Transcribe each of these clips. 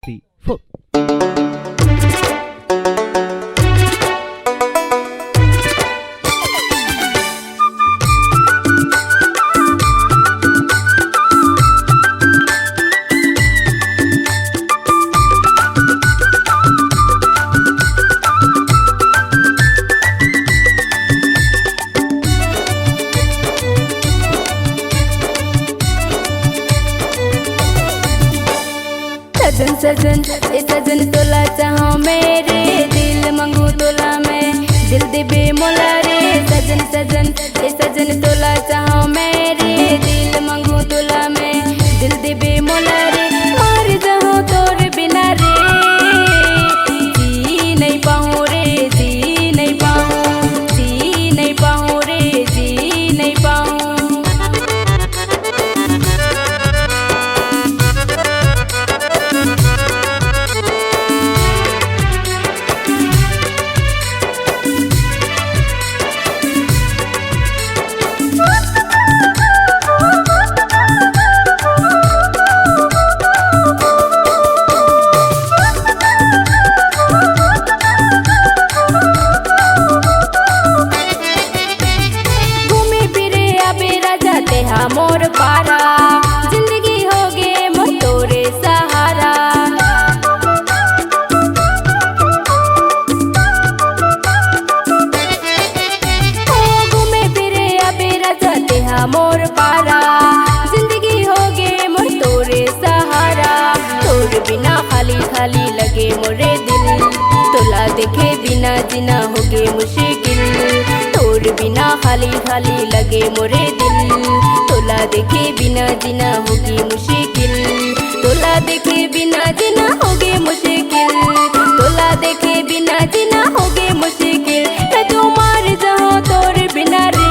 3, 4. सजन सजन ए सजन तोला चाहो मेरे दिल मंगू तोला मैं दिल देबे मोला रे सजन सजन ए सजन तोला चाहो मेरे दिल मंगू तोला मैं दिल देबे मोला रे मार जाऊं तोर बिना रे जी नहीं पाऊं रे जी नहीं पाऊं जी नहीं पाऊं रे जी नहीं पाऊं। मोर पारा जिंदगी हो गे मोर तोरे सहारा ओ घूमे फिरे अबे राजा तेहा मोर पारा जिंदगी हो गे मोर तोरे सहारा तोर बिना खाली खाली लगे मोरे दिल तोला देखे बिना जीना हो गे मुश्किल तोर बिना खाली खाली लगे मोरे दिल तोला देखे बिना जीना होगी मुश्किल तोला देखे बिना जीना होगी मुश्किल तोला देखे बिना जीना होगी मुश्किल मैं तो मार जाऊं तोर बिना रे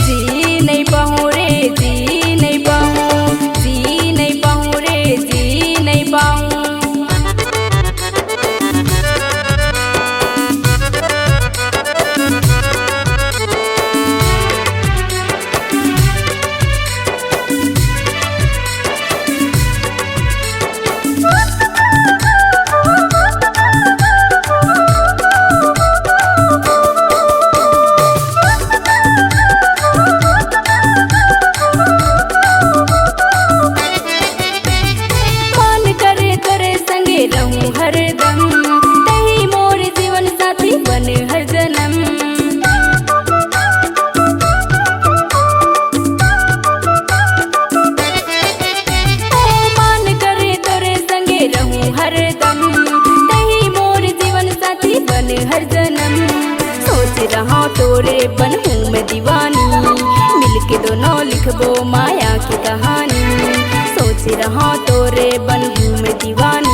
जी नहीं पाऊं रे जी नहीं पाऊं जी नहीं पाऊं रे जी नहीं पाऊं। रहूं हरदम तही मोर जीवन साथी बन हर जन्म ओ मान करे तोरे संगे रहूं हरदम तही मोर जीवन साथी बन हर जन्म सोच रहा तोरे बनूं मैं दीवानी मिलके दोनों लिखबो माया की कहानी सोच रहा तोरे बनूं मैं दीवानी